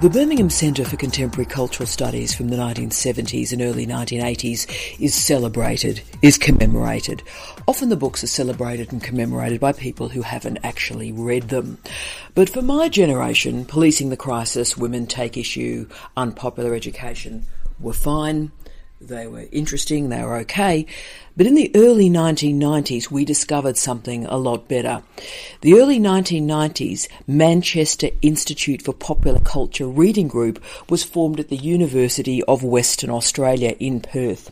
The Birmingham Centre for Contemporary Cultural Studies from the 1970s and early 1980s is celebrated, is commemorated. Often the books are celebrated and commemorated by people who haven't actually read them. But for my generation, Policing the Crisis, Women Take Issue, Unpopular Education were fine. They were interesting, they were okay, but in the early 1990s we discovered something a lot better. The early 1990s Manchester Institute for Popular Culture Reading Group was formed at the University of Western Australia in Perth.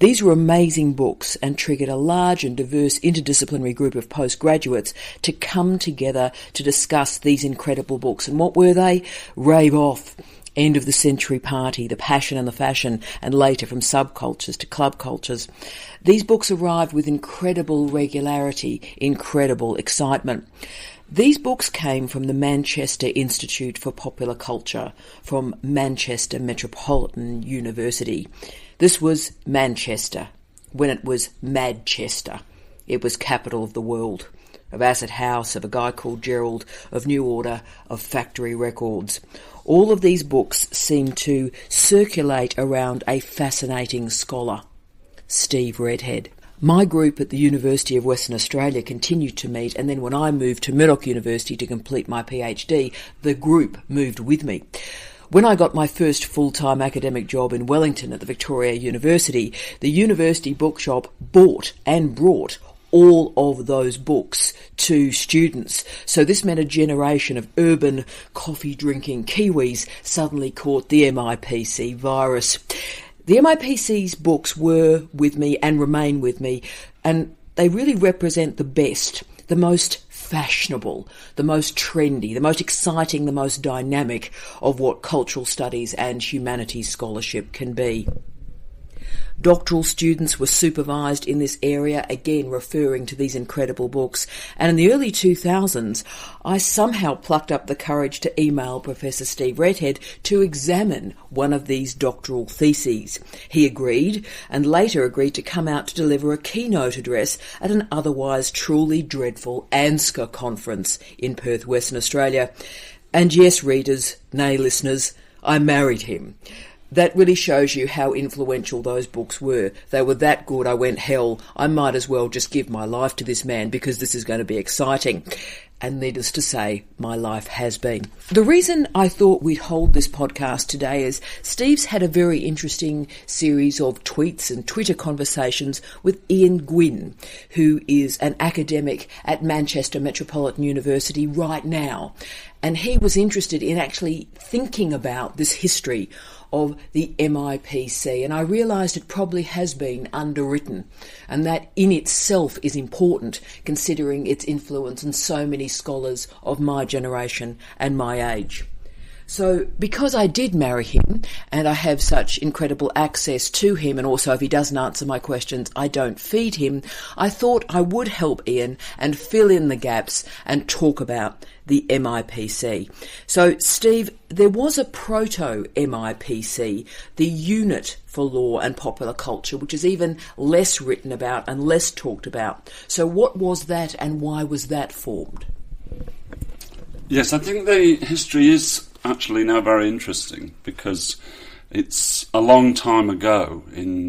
These were amazing books and triggered a large and diverse interdisciplinary group of postgraduates to come together to discuss these incredible books. And what were they? Rave Off, End of the Century Party, The Passion and the Fashion, and later From Subcultures to Club Cultures. These books arrived with incredible regularity, incredible excitement. These books came from the Manchester Institute for Popular Culture, from Manchester Metropolitan University. This was Manchester, when it was Madchester. It was capital of the world, of Acid House, of a guy called Gerald, of New Order, of Factory Records. All of these books seem to circulate around a fascinating scholar, Steve Redhead. My group at the University of Western Australia continued to meet, and then when I moved to Murdoch University to complete my PhD, the group moved with me. When I got my first full-time academic job in Wellington at the Victoria University, the university bookshop bought and brought all of those books to students. So this meant a generation of urban coffee-drinking Kiwis suddenly caught the MIPC virus. The MIPC's books were with me and remain with me, and they really represent the best, the most fashionable, the most trendy, the most exciting, the most dynamic of what cultural studies and humanities scholarship can be. Doctoral students were supervised in this area, again referring to these incredible books. And in the early 2000s, I somehow plucked up the courage to email Professor Steve Redhead to examine one of these doctoral theses. He agreed, and later agreed to come out to deliver a keynote address at an otherwise truly dreadful ANSCA conference in Perth, Western Australia. And yes, readers, nay listeners, I married him. That really shows you how influential those books were. They were that good, I went, hell, I might as well just give my life to this man because this is going to be exciting. And needless to say, my life has been. The reason I thought we'd hold this podcast today is Steve's had a very interesting series of tweets and Twitter conversations with Ian Gwynn, who is an academic at Manchester Metropolitan University right now. And he was interested in actually thinking about this history of the MIPC, and I realised it probably has been underwritten, and that in itself is important considering its influence on so many scholars of my generation and my age. So because I did marry him and I have such incredible access to him, and also if he doesn't answer my questions I don't feed him, I thought I would help Ian and fill in the gaps and talk about the MIPC. So Steve, there was a proto-MIPC, the Unit for Law and Popular Culture, which is even less written about and less talked about. So what was that and why was that formed? Yes, I think the history is actually now very interesting because it's a long time ago in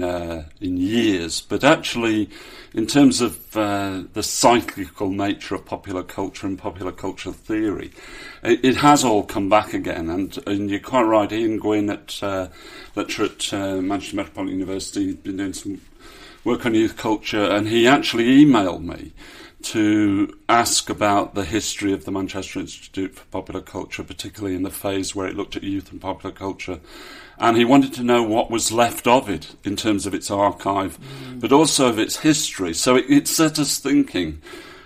years, but actually in terms of the cyclical nature of popular culture and popular cultural theory, it has all come back again. And you're quite right, Ian Gwynn lecturer at Manchester Metropolitan University, has been doing some work on youth culture, and he actually emailed me to ask about the history of the Manchester Institute for Popular Culture, particularly in the phase where it looked at youth and popular culture. And he wanted to know what was left of it in terms of its archive, but also of its history. So it set us thinking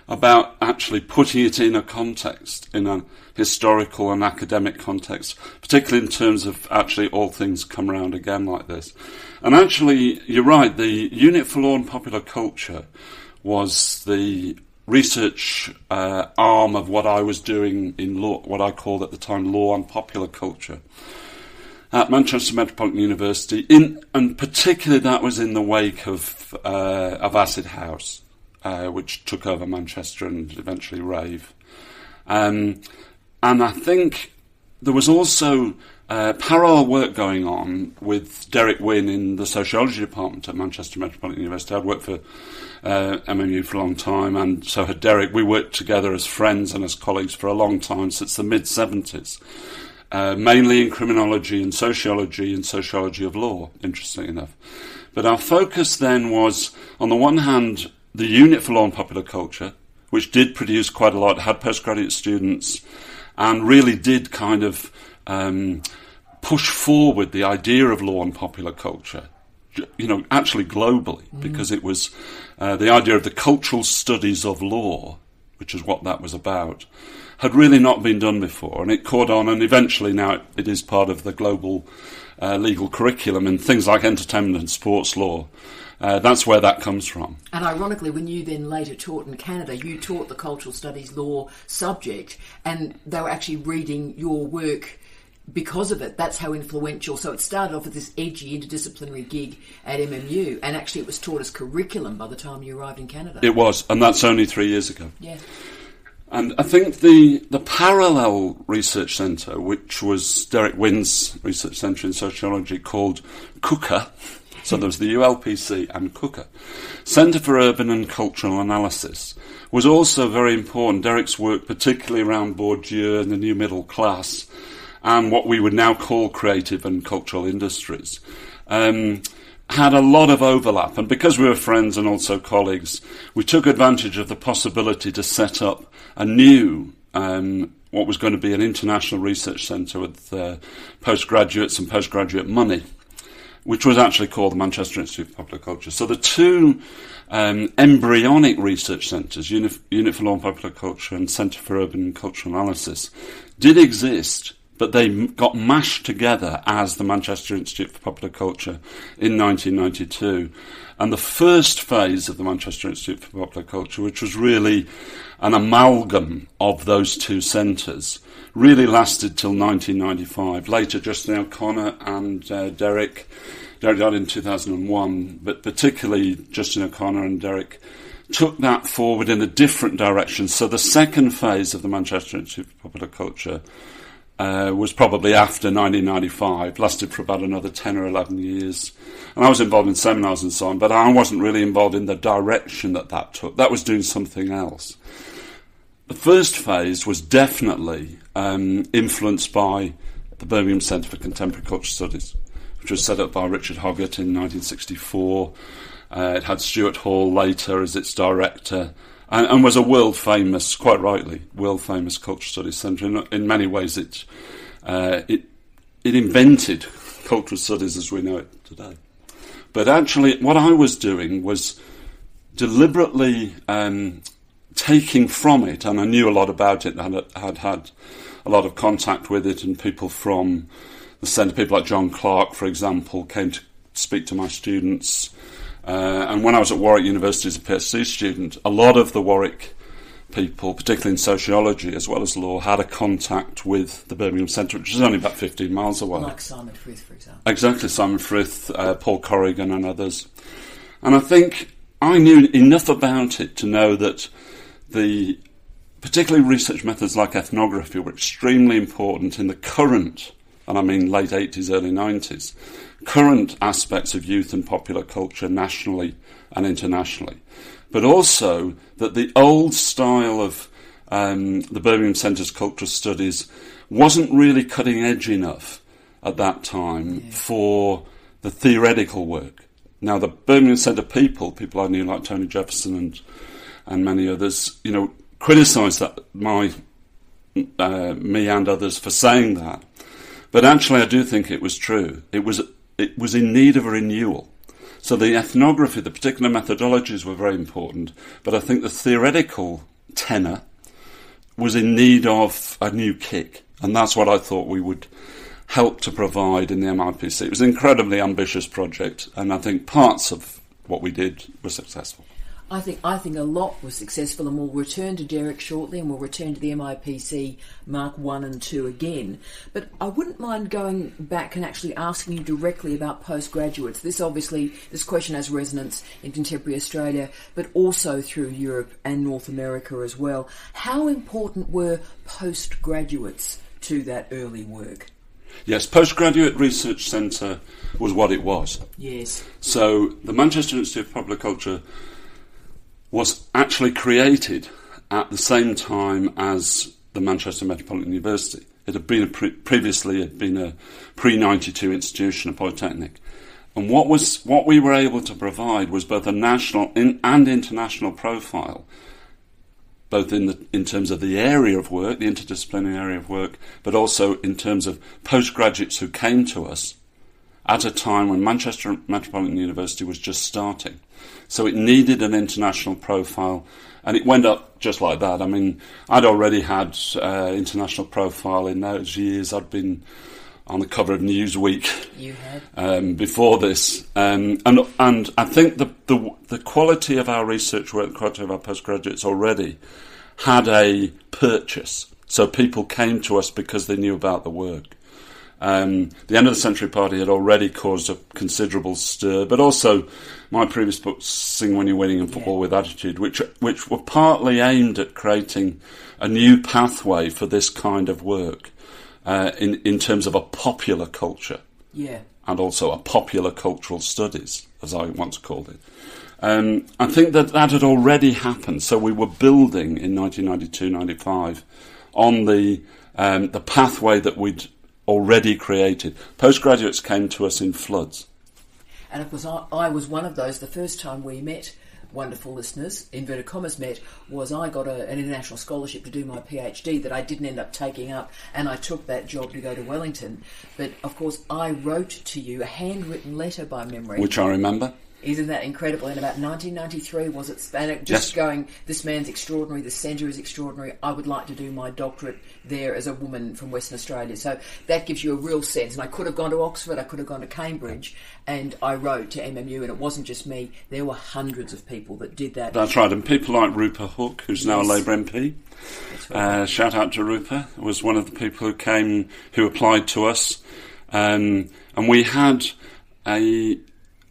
about actually putting it in a context, in a historical and academic context, particularly in terms of actually all things come around again like this. And actually, you're right, the Unit for Law and Popular Culture was the research arm of what I was doing in law, what I called at the time law and popular culture at Manchester Metropolitan University, and particularly that was in the wake of Acid House, which took over Manchester and eventually Rave. And I think there was also parallel work going on with Derek Wynne in the sociology department at Manchester Metropolitan University. I'd worked for MMU for a long time, and so had Derek. We worked together as friends and as colleagues for a long time, since the mid-70s, mainly in criminology and sociology of law, interestingly enough. But our focus then was, on the one hand, the Unit for Law and Popular Culture, which did produce quite a lot, had postgraduate students, and really did kind of push forward the idea of law and popular culture, actually globally, because it was the idea of the cultural studies of law, which is what that was about, had really not been done before, and it caught on, and eventually now it is part of the global legal curriculum and things like entertainment and sports law. That's where that comes from. And ironically, when you then later taught in Canada, you taught the cultural studies law subject, and they were actually reading your work because of it. That's how influential. So it started off with this edgy interdisciplinary gig at MMU, and actually it was taught as curriculum by the time you arrived in Canada. It was, and that's only 3 years ago. Yeah. And I think the parallel research centre, which was Derek Wynne's research centre in sociology, called CUCA, so there was the ULPC and CUCA, Centre for Urban and Cultural Analysis, was also very important. Derek's work, particularly around Bourdieu and the new middle class, and what we would now call creative and cultural industries, had a lot of overlap. And because we were friends and also colleagues, we took advantage of the possibility to set up a new, what was going to be an international research centre with postgraduates and postgraduate money, which was actually called the Manchester Institute for Popular Culture. So the two embryonic research centres, Unit for Law and Popular Culture and Centre for Urban and Cultural Analysis, did exist, but they got mashed together as the Manchester Institute for Popular Culture in 1992. And the first phase of the Manchester Institute for Popular Culture, which was really an amalgam of those two centres, really lasted till 1995. Later, Justin O'Connor and Derek died in 2001, but particularly Justin O'Connor and Derek took that forward in a different direction. So the second phase of the Manchester Institute for Popular Culture was probably after 1995, lasted for about another 10 or 11 years. And I was involved in seminars and so on, but I wasn't really involved in the direction that took. That was doing something else. The first phase was definitely influenced by the Birmingham Centre for Contemporary Cultural Studies, which was set up by Richard Hoggart in 1964. It had Stuart Hall later as its director, and was a world-famous, quite rightly, world-famous cultural studies centre. In many ways, it invented cultural studies as we know it today. But actually, what I was doing was deliberately taking from it, and I knew a lot about it, and had a lot of contact with it, and people from the centre, people like John Clark, for example, came to speak to my students. And when I was at Warwick University as a PhD student, a lot of the Warwick people, particularly in sociology as well as law, had a contact with the Birmingham Centre, which is only about 15 miles away. Like Simon Frith, for example. Exactly, Simon Frith, Paul Corrigan and others. And I think I knew enough about it to know that the particularly research methods like ethnography were extremely important in the current, and I mean late 80s, early 90s, current aspects of youth and popular culture nationally and internationally. But also that the old style of the Birmingham Centre's cultural studies wasn't really cutting edge enough at that time for the theoretical work. Now, the Birmingham Centre people I knew like Tony Jefferson and many others, criticised that me and others for saying that. But actually, I do think it was true. It was in need of a renewal. So the ethnography, the particular methodologies were very important, but I think the theoretical tenor was in need of a new kick, and that's what I thought we would help to provide in the MIPC. It was an incredibly ambitious project, and I think parts of what we did were successful. I think a lot was successful, and we'll return to Derek shortly, and we'll return to the MIPC Mark 1 and 2 again. But I wouldn't mind going back and actually asking you directly about postgraduates. This question has resonance in contemporary Australia, but also through Europe and North America as well. How important were postgraduates to that early work. Yes, Postgraduate Research Centre was what it was. Yes. So the Manchester Institute of Popular Culture was actually created at the same time as the Manchester Metropolitan University. It had been previously a pre-92 institution, a polytechnic. And what we were able to provide was both a national and international profile, both in terms of the area of work, the interdisciplinary area of work, but also in terms of postgraduates who came to us at a time when Manchester Metropolitan University was just starting. So it needed an international profile, and it went up just like that. I mean, I'd already had international profile in those years. I'd been on the cover of Newsweek. You had before this, and I think the quality of our research work, the quality of our postgraduates already had a purchase. So people came to us because they knew about the work. The End of the Century Party had already caused a considerable stir, but also my previous books, Sing When You're Winning and Football with Attitude, which were partly aimed at creating a new pathway for this kind of work in terms of a popular culture. Yeah. And also a popular cultural studies, as I once called it. I think that had already happened, so we were building in 1992-95 on the pathway that we'd already created. Postgraduates came to us in floods. And of course, I was one of those. The first time we met, wonderful listeners, inverted commas met, was I got an international scholarship to do my PhD that I didn't end up taking up, and I took that job to go to Wellington. But of course, I wrote to you a handwritten letter by memory. Which I remember. Isn't that incredible? In about 1993, was it? And just going, this man's extraordinary, the centre is extraordinary, I would like to do my doctorate there as a woman from Western Australia. So that gives you a real sense. And I could have gone to Oxford, I could have gone to Cambridge, and I wrote to MMU, and it wasn't just me. There were hundreds of people that did that. That's right, and people like Rupa Hook, who's now a Labour MP. Right. Shout out to Rupa, was one of the people who applied to us. And we had a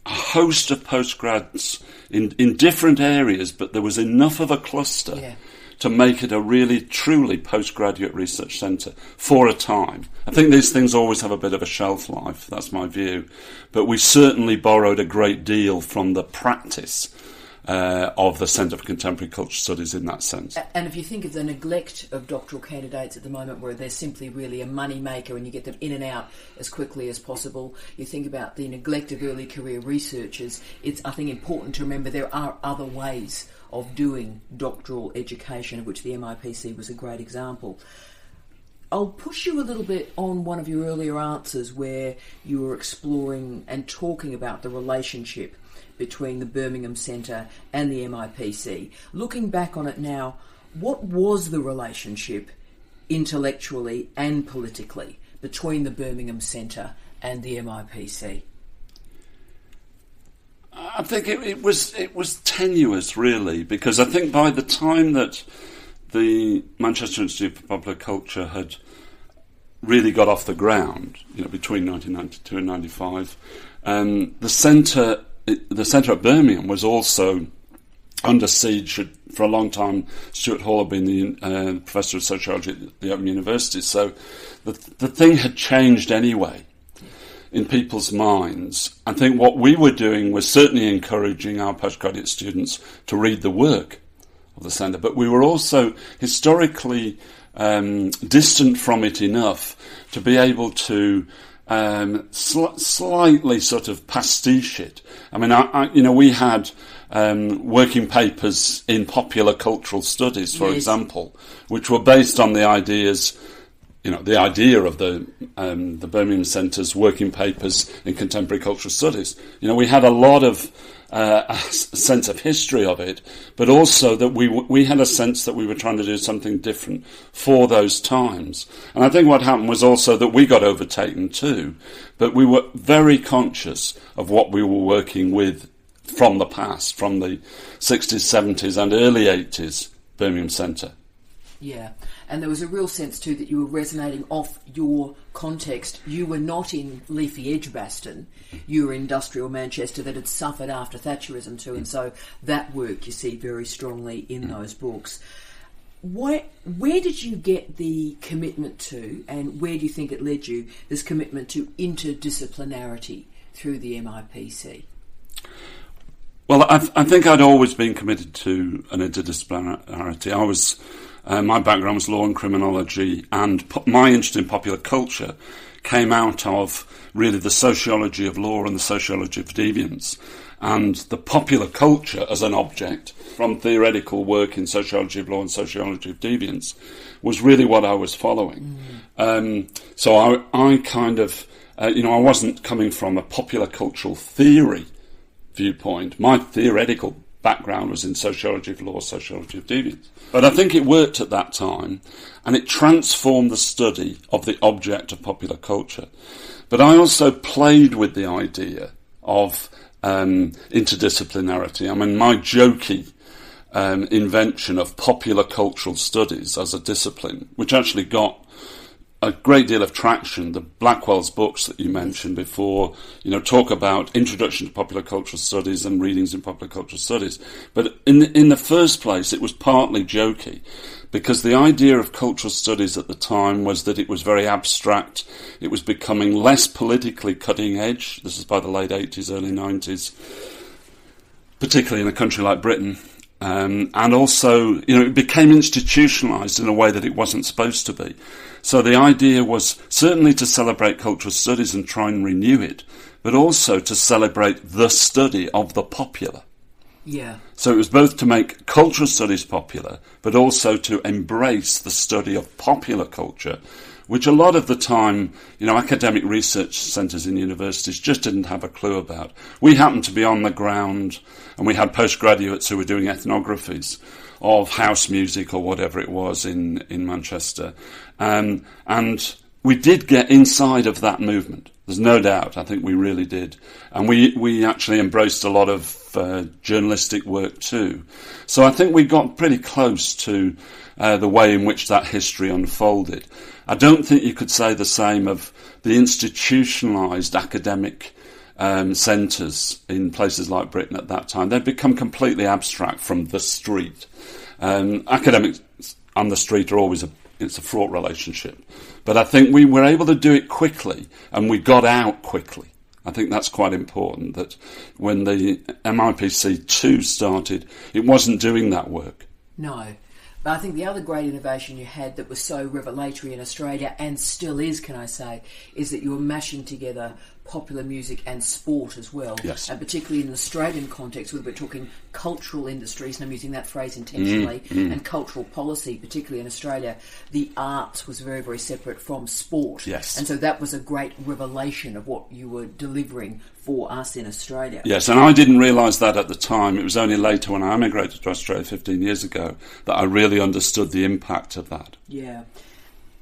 host of postgrads in different areas, but there was enough of a cluster to make it a really, truly postgraduate research centre for a time. I think these things always have a bit of a shelf life, that's my view, but we certainly borrowed a great deal from the practice of the Centre for Contemporary Cultural Studies in that sense. And if you think of the neglect of doctoral candidates at the moment, where they're simply really a money maker and you get them in and out as quickly as possible, you think about the neglect of early career researchers, it's, I think, important to remember there are other ways of doing doctoral education, of which the MIPC was a great example. I'll push you a little bit on one of your earlier answers where you were exploring and talking about the relationship between the Birmingham Centre and the MIPC. Looking back on it now, what was the relationship intellectually and politically between the Birmingham Centre and the MIPC? I think it was tenuous, really, because I think by the time that the Manchester Institute for Popular Culture had really got off the ground, between 1992 and 95, the centre at Birmingham was also under siege. For a long time, Stuart Hall had been the Professor of Sociology at the Open University, so the thing had changed anyway in people's minds. I think what we were doing was certainly encouraging our postgraduate students to read the work of the centre, but we were also historically distant from it enough to be able to slightly sort of pastiche it. I mean, we had working papers in popular cultural studies, for example, which were based on the ideas, the idea of the Birmingham Centre's working papers in contemporary cultural studies. We had a lot of a sense of history of it, but also that we had a sense that we were trying to do something different for those times. And I think what happened was also that we got overtaken too, but we were very conscious of what we were working with from the past, from the 60s, 70s and early 80s Birmingham Centre. Yeah, and there was a real sense too that you were resonating off your context. You were not in leafy Edgbaston, you were industrial Manchester that had suffered after Thatcherism too, and so that work you see very strongly in those books. where did you get the commitment to, and where do you think it led you, this commitment to interdisciplinarity through the MIPC? Well, I think I'd always been committed to an interdisciplinarity. My background was law and criminology, and my interest in popular culture came out of really the sociology of law and the sociology of deviance. And the popular culture as an object, from theoretical work in sociology of law and sociology of deviance, was really what I was following. So I kind of, I wasn't coming from a popular cultural theory viewpoint. My theoretical background was in sociology of law, sociology of deviance. But I think it worked at that time, and it transformed the study of the object of popular culture. But I also played with the idea of interdisciplinarity. I mean, my jokey invention of popular cultural studies as a discipline, which actually got a great deal of traction. The Blackwell's books that you mentioned before, talk about introduction to popular cultural studies and readings in popular cultural studies. But in the first place, it was partly jokey, because the idea of cultural studies at the time was that it was very abstract. It was becoming less politically cutting edge. This is by the late 80s, early 90s, particularly in a country like Britain. And also, it became institutionalised in a way that it wasn't supposed to be. So the idea was certainly to celebrate cultural studies and try and renew it, but also to celebrate the study of the popular. Yeah. So it was both to make cultural studies popular, but also to embrace the study of popular culture, which a lot of the time, academic research centres in universities just didn't have a clue about. We happened to be on the ground, and we had postgraduates who were doing ethnographies of house music or whatever it was in Manchester. And we did get inside of that movement. There's no doubt. I think we really did. And we actually embraced a lot of journalistic work too. So I think we got pretty close to the way in which that history unfolded. I don't think you could say the same of the institutionalised academic centres in places like Britain at that time. They'd become completely abstract from the street. Academics on the street are always it's a fraught relationship. But I think we were able to do it quickly, and we got out quickly. I think that's quite important, that when the MIPC2 started, it wasn't doing that work. No. But I think the other great innovation you had that was so revelatory in Australia, and still is, can I say, is that you were mashing together popular music and sport as well. Yes. And particularly in the Australian context, where we're talking cultural industries, and I'm using that phrase intentionally, and cultural policy, particularly in Australia, the arts was very, very separate from sport. Yes. And so that was a great revelation of what you were delivering for us in Australia. Yes, and I didn't realise that at the time. It was only later, when I emigrated to Australia 15 years ago, that I really understood the impact of that. Yeah.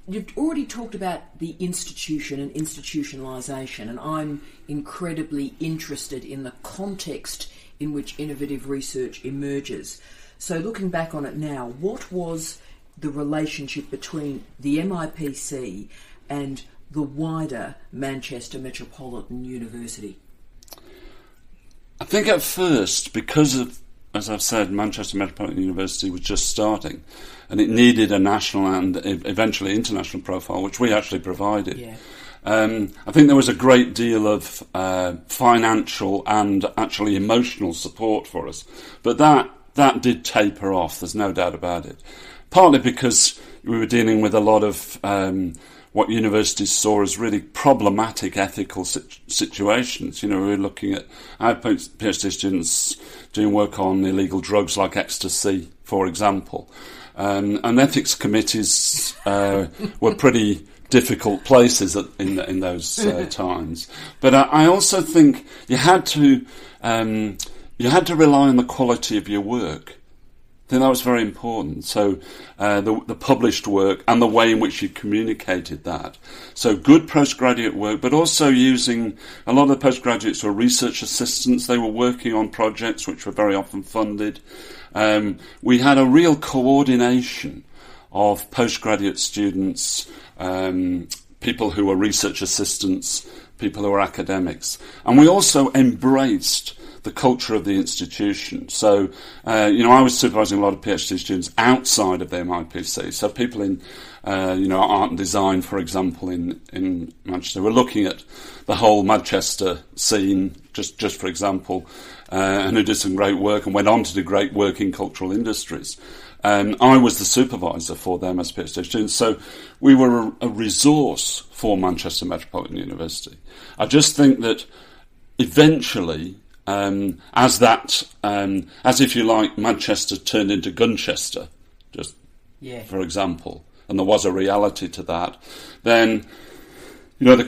You've already talked about the institution and institutionalisation, and I'm incredibly interested in the context in which innovative research emerges. So looking back on it now, what was the relationship between the MIPC and the wider Manchester Metropolitan University? I think at first, because of, as I've said, Manchester Metropolitan University was just starting, and it needed a national and eventually international profile, which we actually provided. Yeah. I think there was a great deal of financial and actually emotional support for us. But that did taper off, there's no doubt about it. Partly because we were dealing with a lot of what universities saw as really problematic ethical situations. We were looking at our PhD students doing work on illegal drugs like ecstasy, for example. And ethics committees were pretty difficult places in those times. But I also think you had to rely on the quality of your work. I think that was very important. So the published work and the way in which you communicated that. So good postgraduate work, but also using a lot of the postgraduates were research assistants. They were working on projects which were very often funded. We had a real coordination of postgraduate students, people who were research assistants, people who were academics. And we also embraced the culture of the institution. So, I was supervising a lot of PhD students outside of the MIPC. So people in, art and design, for example, in Manchester, were looking at the whole Manchester scene, just for example, and who did some great work and went on to do great work in cultural industries. I was the supervisor for them as PhD students, so we were a resource for Manchester Metropolitan University. I just think that eventually, as if you like, Manchester turned into Gunchester, for example, and there was a reality to that, then, the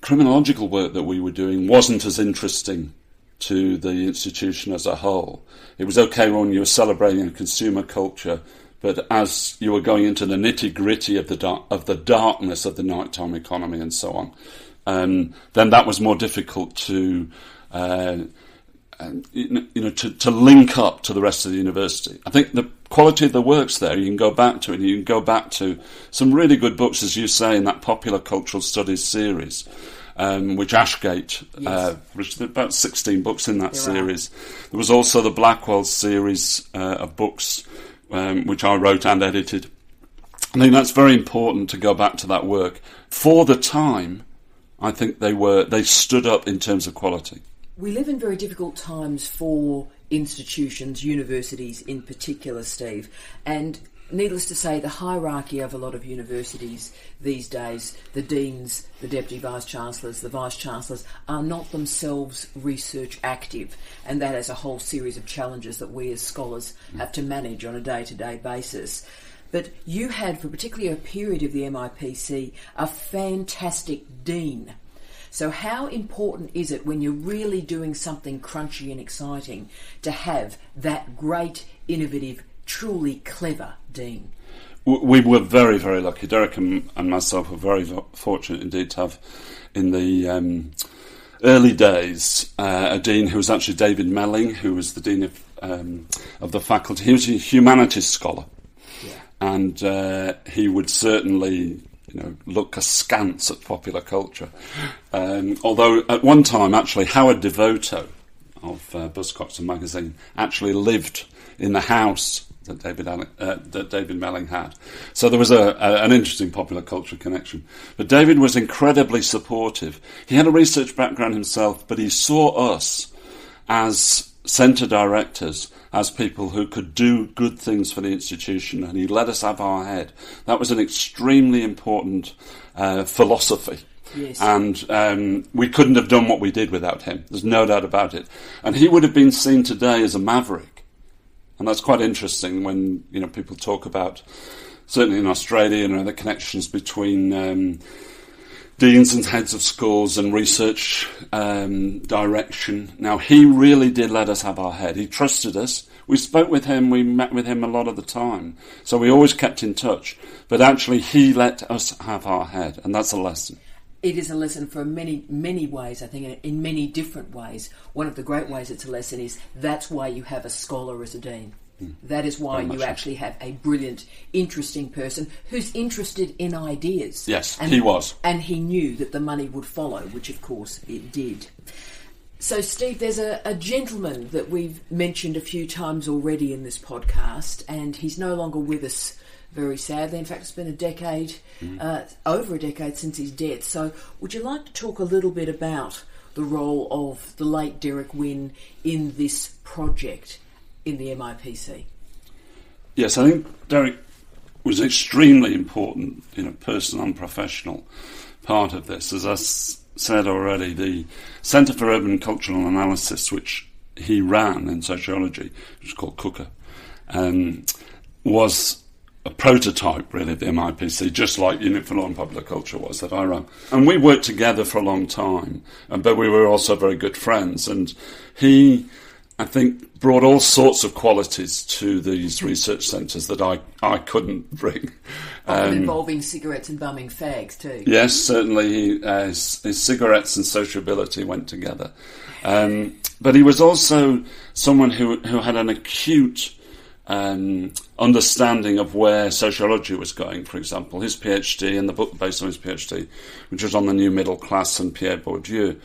criminological work that we were doing wasn't as interesting to the institution as a whole. It was okay when you were celebrating a consumer culture, but as you were going into the nitty-gritty of the darkness of the nighttime economy and so on, then that was more difficult to link up to the rest of the university. I think the quality of the works there, you can go back to it, and you can go back to some really good books, as you say, in that popular cultural studies series, which Ashgate, which there are about 16 books in that series. There was also the Blackwell series of books, which I wrote and edited. I think that's very important to go back to that work. For the time, I think they stood up in terms of quality. We live in very difficult times for institutions, universities in particular, Steve, and needless to say, the hierarchy of a lot of universities these days, the deans, the deputy vice-chancellors, the vice-chancellors, are not themselves research active, and that has a whole series of challenges that we as scholars have to manage on a day-to-day basis. But you had, for particularly a period of the MIPC, a fantastic dean. So how important is it when you're really doing something crunchy and exciting to have that great, innovative, truly clever dean? We were very, very lucky. Derek and myself were very fortunate indeed to have, in the early days, a dean who was actually David Melling, who was the dean of the faculty. He was a humanities scholar, and he would certainly look askance at popular culture. Although at one time, actually, Howard Devoto of Buzzcocks and Magazine actually lived in the house that David Melling had. So there was an interesting popular culture connection. But David was incredibly supportive. He had a research background himself, but he saw us as centre directors, as people who could do good things for the institution, and he let us have our head. That was an extremely important philosophy. Yes. And we couldn't have done what we did without him. There's no doubt about it. And he would have been seen today as a maverick. And that's quite interesting when people talk about, certainly in Australia, the connections between deans and heads of schools and research direction. Now, he really did let us have our head. He trusted us. We spoke with him. We met with him a lot of the time. So we always kept in touch. But actually, he let us have our head, and that's a lesson. It is a lesson for many, many ways, I think, in many different ways. One of the great ways it's a lesson is that's why you have a scholar as a dean. That is why you actually have a brilliant, interesting person who's interested in ideas. Yes, he was. And he knew that the money would follow, which of course it did. So, Steve, there's a gentleman that we've mentioned a few times already in this podcast, and he's no longer with us, very sadly. In fact, it's been over a decade since his death. So would you like to talk a little bit about the role of the late Derek Wynne in this project in the MIPC? Yes, I think Derek was extremely important, personal and professional part of this. As I said already, the Centre for Urban and Cultural Analysis, which he ran in sociology, which is called Cooker, was a prototype, really, of the MIPC, just like Unit for Law and Popular Culture was that I ran. And we worked together for a long time, but we were also very good friends. And he, I think, brought all sorts of qualities to these research centres that I couldn't bring. Often involving cigarettes and bumming fags too. Yes, certainly his cigarettes and sociability went together. But he was also someone who had an acute understanding of where sociology was going, for example. His PhD and the book based on his PhD, which was on the new middle class and Pierre Bourdieu,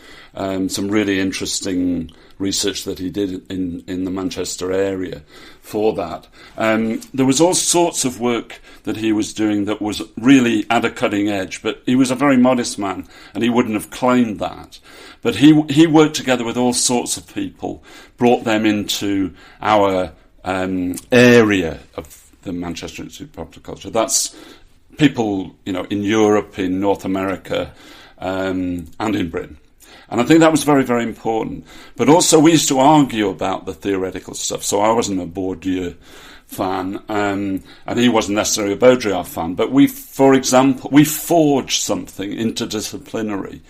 some really interesting research that he did in the Manchester area for that. There was all sorts of work that he was doing that was really at a cutting edge, but he was a very modest man and he wouldn't have claimed that. But he worked together with all sorts of people, brought them into our area of the Manchester Institute of Popular Culture. That's people, in Europe, in North America, and in Britain. And I think that was very, very important. But also we used to argue about the theoretical stuff. So I wasn't a Bourdieu fan, and he wasn't necessarily a Baudrillard fan. But for example, we forged something interdisciplinary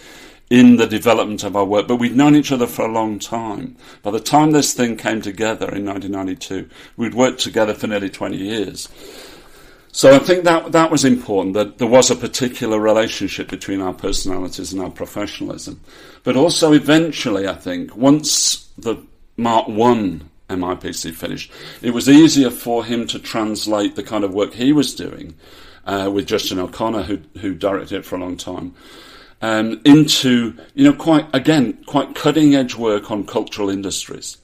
in the development of our work, but we'd known each other for a long time. By the time this thing came together in 1992, we'd worked together for nearly 20 years. So I think that was important, that there was a particular relationship between our personalities and our professionalism. But also eventually, I think, once the Mark I MIPC finished, it was easier for him to translate the kind of work he was doing with Justin O'Connor, who directed it for a long time, into, quite cutting-edge work on cultural industries.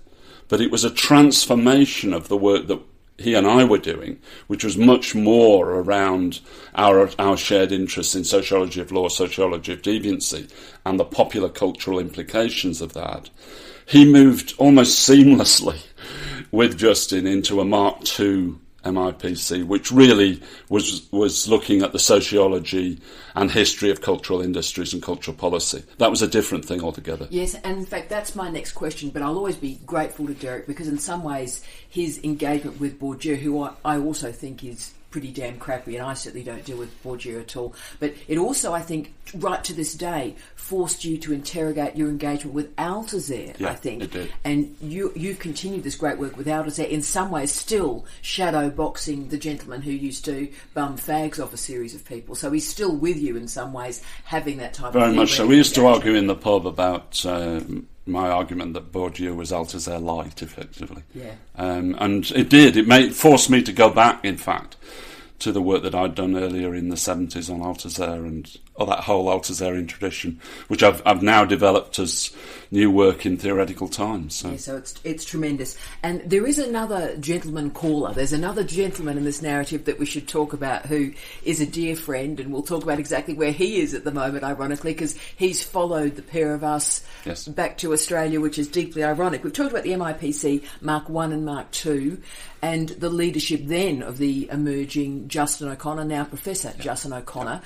But it was a transformation of the work that he and I were doing, which was much more around our shared interests in sociology of law, sociology of deviancy, and the popular cultural implications of that. He moved almost seamlessly with Justin into a Mark II MIPC, which really was looking at the sociology and history of cultural industries and cultural policy. That was a different thing altogether. Yes, and in fact that's my next question, but I'll always be grateful to Derek because in some ways his engagement with Bourdieu, who I also think is pretty damn crappy, and I certainly don't deal with Bourdieu at all, but it also, I think, right to this day, forced you to interrogate your engagement with Althusser, yeah, I think. It did. And you've continued this great work with Althusser, in some ways still shadow boxing the gentleman who used to bum fags off a series of people. So he's still with you in some ways, having that type Very of much so. We used to argue in the pub about my argument that Bourdieu was Althusser light, effectively. Yeah. And it did. It forced me to go back, in fact, to the work that I'd done earlier in the 70s on Althusser and that whole Althusserian tradition, which I've now developed as new work in theoretical times. So. Yeah, so it's tremendous. And there is another gentleman caller. There's another gentleman in this narrative that we should talk about who is a dear friend, and we'll talk about exactly where he is at the moment, ironically, because he's followed the pair of us back to Australia, which is deeply ironic. We've talked about the MIPC Mark I and Mark II, and the leadership then of the emerging Justin O'Connor, now Professor Justin O'Connor.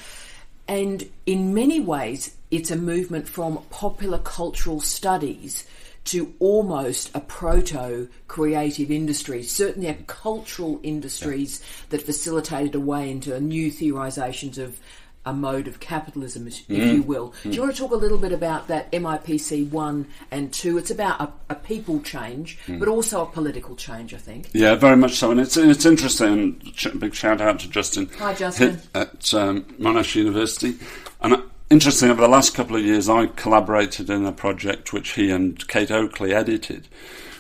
And in many ways, it's a movement from popular cultural studies to almost a proto-creative industry, certainly a cultural industries that facilitated a way into new theorisations of a mode of capitalism, if you will. Do you want to talk a little bit about that MIPC 1 and 2? It's about a people change, but also a political change, I think. Yeah, very much so. And it's interesting. Big shout out to Justin. Hi, Justin. At Monash University. And interesting, over the last couple of years, I collaborated in a project which he and Kate Oakley edited,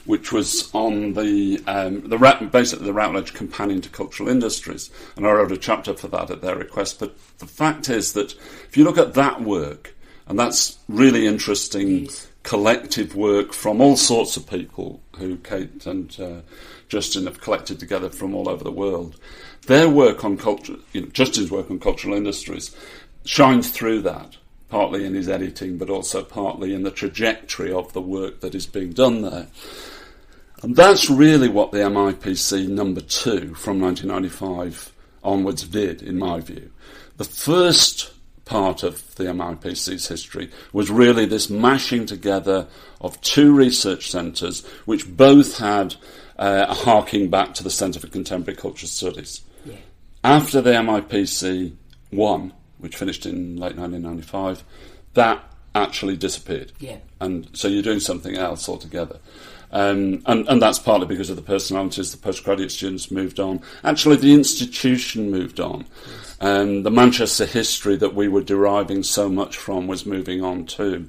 which was on basically the Routledge Companion to Cultural Industries, and I wrote a chapter for that at their request. But the fact is that if you look at that work, and that's really interesting collective work from all sorts of people who Kate and Justin have collected together from all over the world, their work on culture, Justin's work on cultural industries, shines through that, partly in his editing, but also partly in the trajectory of the work that is being done there. And that's really what the MIPC number 2 from 1995 onwards did, in my view. The first part of the MIPC's history was really this mashing together of two research centres, which both had a harking back to the Centre for Contemporary Cultural Studies. Yeah. After the MIPC 1, which finished in late 1995, that actually disappeared. Yeah. And so you're doing something else altogether. And that's partly because of the personalities. The postgraduate students moved on. Actually, the institution moved on. The Manchester history that we were deriving so much from was moving on too.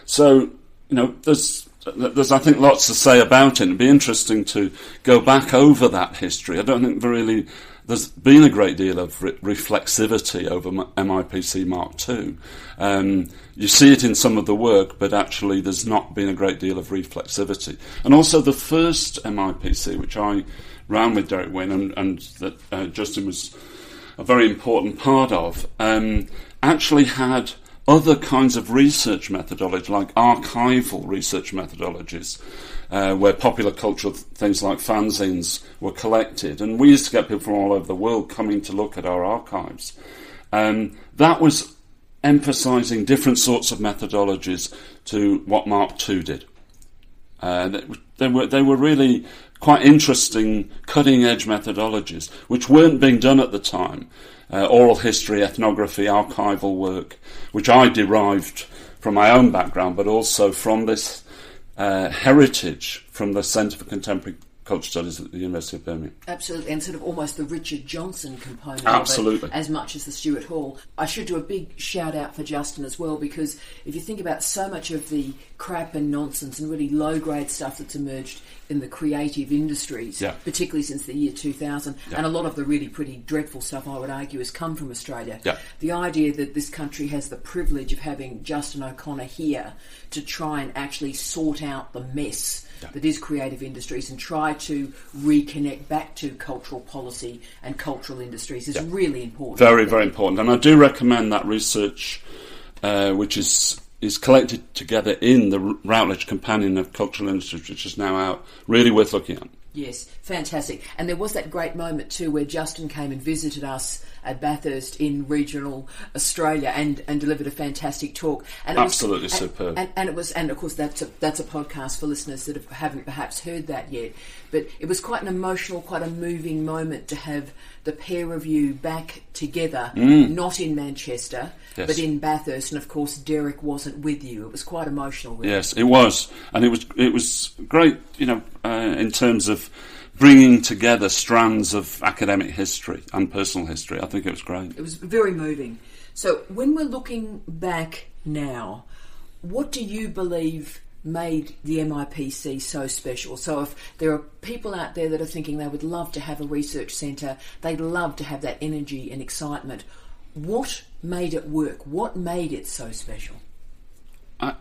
So, there's there's, I think, lots to say about it. It'd be interesting to go back over that history. I don't think there's been a great deal of reflexivity over MIPC Mark II. You see it in some of the work, but actually there's not been a great deal of reflexivity. And also the first MIPC, which I ran with Derek Wynne and that Justin was a very important part of, actually had other kinds of research methodology, like archival research methodologies, where popular cultural things like fanzines were collected. And we used to get people from all over the world coming to look at our archives. That was emphasising different sorts of methodologies to what Mark II did. They were really quite interesting, cutting-edge methodologies, which weren't being done at the time. Oral history, ethnography, archival work, which I derived from my own background, but also from this heritage from the Centre for Contemporary Cultural Studies at the University of Birmingham. Absolutely, and sort of almost the Richard Johnson component Absolutely. of it, as much as the Stuart Hall. I should do a big shout out for Justin as well, because if you think about so much of the crap and nonsense and really low grade stuff that's emerged in the creative industries, particularly since the year 2000, and a lot of the really pretty dreadful stuff, I would argue, has come from Australia. The idea that this country has the privilege of having Justin O'Connor here to try and actually sort out the mess that is creative industries and try to reconnect back to cultural policy and cultural industries is really important. Very, very important. And I do recommend that research, which is collected together in the Routledge Companion of Cultural Industries, which is now out. Really worth looking at. Yes, fantastic. And there was that great moment too where Justin came and visited us at Bathurst in regional Australia and delivered a fantastic talk. And it absolutely was, superb. And it was, and of course that's a podcast for listeners that haven't perhaps heard that yet. But it was quite an emotional, quite a moving moment to have the peer review back together, not in Manchester, but in Bathurst. And of course, Derek wasn't with you. It was quite emotional. Really. Yes, it was, and it was great. In terms of bringing together strands of academic history and personal history. I think it was great. It was very moving. So when we're looking back now, what do you believe made the MIPC so special? So if there are people out there that are thinking they would love to have a research centre, they'd love to have that energy and excitement, what made it work? What made it so special?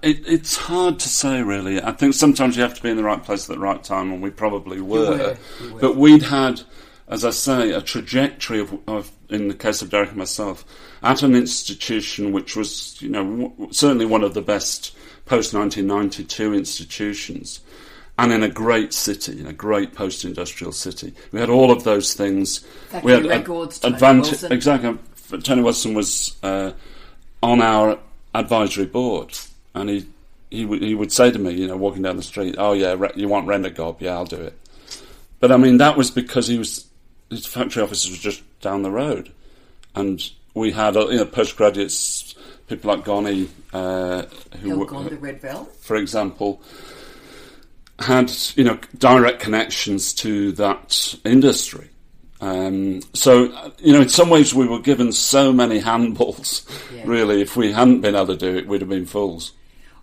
It's hard to say, really. I think sometimes you have to be in the right place at the right time, and we probably were. You were. But we'd had, as I say, a trajectory of, in the case of Derek and myself, at an institution which was, certainly one of the best post-1992 institutions, and in a great city, in a great post-industrial city. We had all of those things. Factory we had records, advantage. Exactly. Tony Wilson was on our advisory board. And he would say to me, walking down the street, "Oh yeah, you want render gob? Yeah, I'll do it." But I mean, that was because his factory office was just down the road, and we had postgraduates, people like Gonny, Red Bell, for example, had direct connections to that industry. So in some ways we were given so many handballs. Really, if we hadn't been able to do it, we'd have been fools.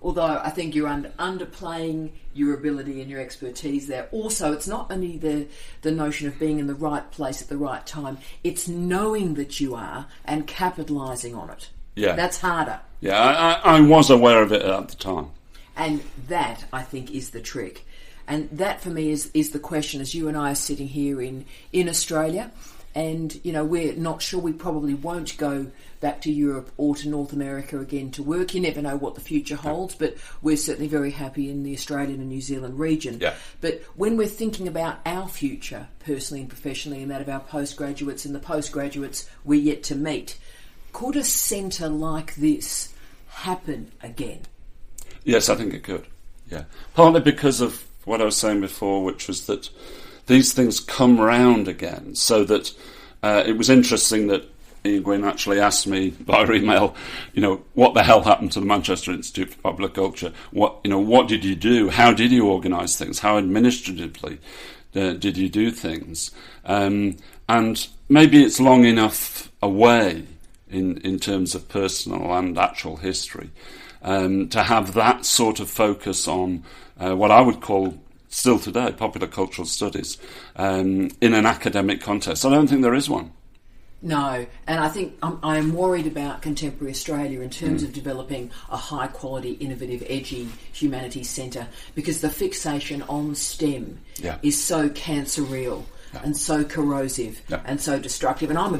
Although I think you're underplaying your ability and your expertise there. Also, it's not only the notion of being in the right place at the right time, it's knowing that you are and capitalising on it. Yeah. That's harder. Yeah, I was aware of it at the time. And that, I think, is the trick. And that, for me, is the question as you and I are sitting here in Australia. And, we're not sure, we probably won't go back to Europe or to North America again to work. You never know what the future holds, but we're certainly very happy in the Australian and New Zealand region. Yeah. But when we're thinking about our future, personally and professionally, and that of our postgraduates and the postgraduates we're yet to meet, could a centre like this happen again? Yes, I think it could. Yeah. Partly because of what I was saying before, which was that these things come round again, so that it was interesting that Ian Gwynne actually asked me via email, what the hell happened to the Manchester Institute for Popular Culture? What did you do? How did you organise things? How administratively did you do things? And maybe it's long enough away in terms of personal and actual history to have that sort of focus on what I would call, still today, popular cultural studies in an academic context. I don't think there is one. No, and I think I'm worried about contemporary Australia in terms of developing a high-quality, innovative, edgy humanities centre, because the fixation on STEM is so cancer-real and so corrosive and so destructive. And I'm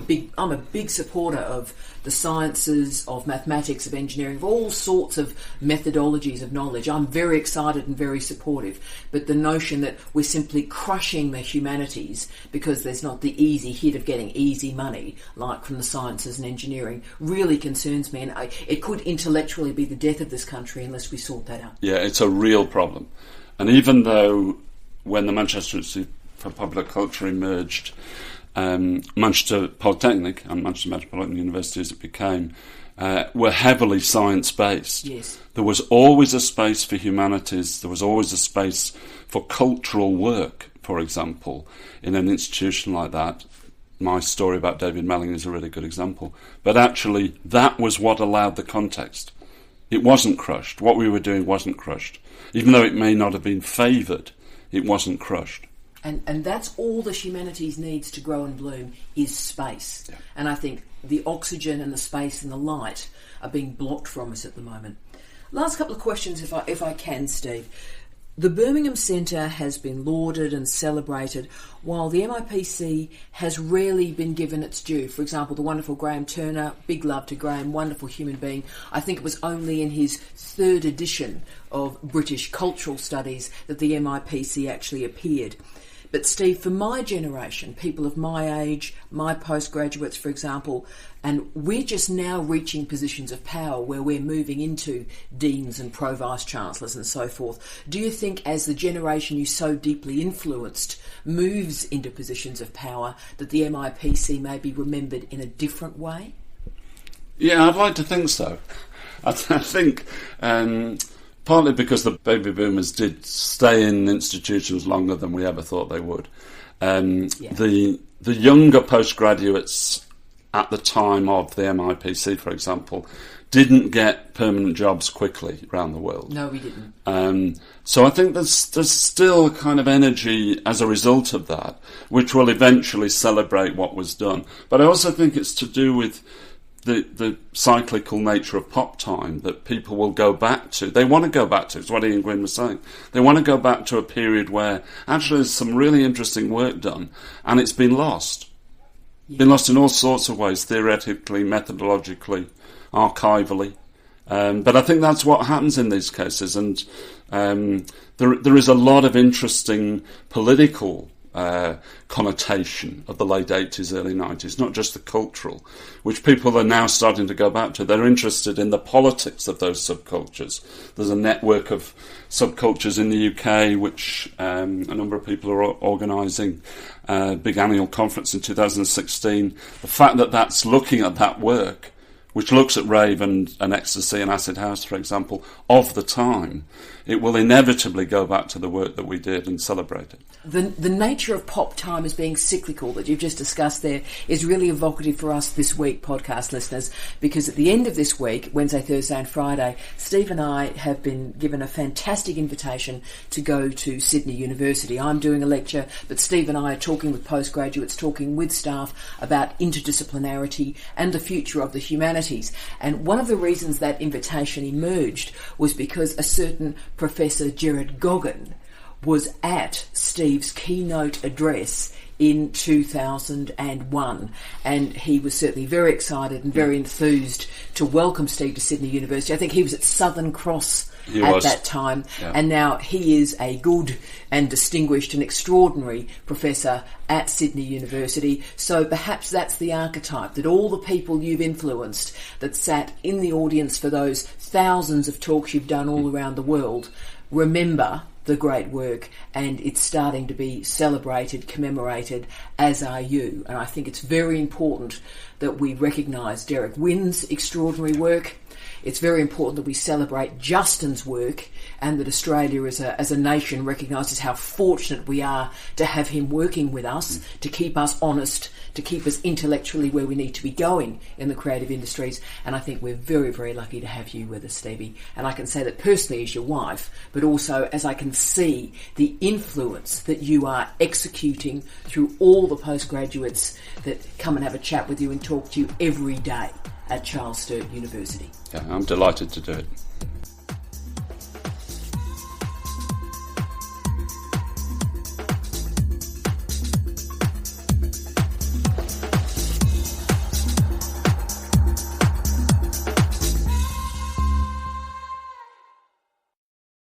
a big supporter of the sciences, of mathematics, of engineering, of all sorts of methodologies of knowledge. I'm very excited and very supportive. But the notion that we're simply crushing the humanities because there's not the easy hit of getting easy money, like from the sciences and engineering, really concerns me. And it could intellectually be the death of this country unless we sort that out. Yeah, it's a real problem. And even though when the Manchester Institute for Popular Culture emerged, Manchester Polytechnic and Manchester Metropolitan University, as it became, were heavily science-based. Yes. There was always a space for humanities. There was always a space for cultural work, for example, in an institution like that. My story about David Melling is a really good example. But actually, that was what allowed the context. It wasn't crushed. What we were doing wasn't crushed. Even though it may not have been favoured, it wasn't crushed. And that's all the humanities needs to grow and bloom is space. Yeah. And I think the oxygen and the space and the light are being blocked from us at the moment. Last couple of questions, if I can, Steve. The Birmingham Centre has been lauded and celebrated, while the MIPC has rarely been given its due. For example, the wonderful Graham Turner, big love to Graham, wonderful human being. I think it was only in his third edition of British Cultural Studies that the MIPC actually appeared. But Steve, for my generation, people of my age, my postgraduates, for example, and we're just now reaching positions of power where we're moving into deans and pro-vice-chancellors and so forth. Do you think as the generation you so deeply influenced moves into positions of power that the MIPC may be remembered in a different way? Yeah, I'd like to think so. I think... partly because the baby boomers did stay in institutions longer than we ever thought they would. The younger postgraduates at the time of the MIPC, for example, didn't get permanent jobs quickly around the world. No, we didn't. So I think there's still a kind of energy as a result of that, which will eventually celebrate what was done. But I also think it's to do with the cyclical nature of pop time that people will go back to. They want to go back to. It's what Ian Gwynn was saying. They want to go back to a period where actually there's some really interesting work done, and it's been lost. Yeah. Been lost in all sorts of ways, theoretically, methodologically, archivally. But I think that's what happens in these cases, and there is a lot of interesting political connotation of the late 80s, early 90s, not just the cultural, which people are now starting to go back to. They're interested in the politics of those subcultures. There's a network of subcultures in the UK, which a number of people are organising a big annual conference in 2016. The fact that that's looking at that work, which looks at rave and ecstasy and acid house, for example, of the time, it will inevitably go back to the work that we did and celebrate it. The nature of pop time as being cyclical that you've just discussed there is really evocative for us this week, podcast listeners, because at the end of this week, Wednesday, Thursday and Friday, Steve and I have been given a fantastic invitation to go to Sydney University. I'm doing a lecture, but Steve and I are talking with postgraduates, talking with staff about interdisciplinarity and the future of the humanities. And one of the reasons that invitation emerged was because a certain Professor Gerard Goggin was at Steve's keynote address in 2001, and he was certainly very excited and very enthused to welcome Steve to Sydney University. I think he was at Southern Cross that time, and now he is a good and distinguished and extraordinary professor at Sydney University. So perhaps that's the archetype, that all the people you've influenced that sat in the audience for those thousands of talks you've done all around the world remember the great work, and it's starting to be celebrated, commemorated, as are you. And I think it's very important that we recognise Derek Wynn's extraordinary work, It's very important that we celebrate Justin's work, and that Australia as a nation recognises how fortunate we are to have him working with us, to keep us honest, to keep us intellectually where we need to be going in the creative industries. And I think we're very, very lucky to have you with us, Stevie. And I can say that personally as your wife, but also as I can see the influence that you are executing through all the postgraduates that come and have a chat with you and talk to you every day at Charles Sturt University. Yeah, I'm delighted to do it.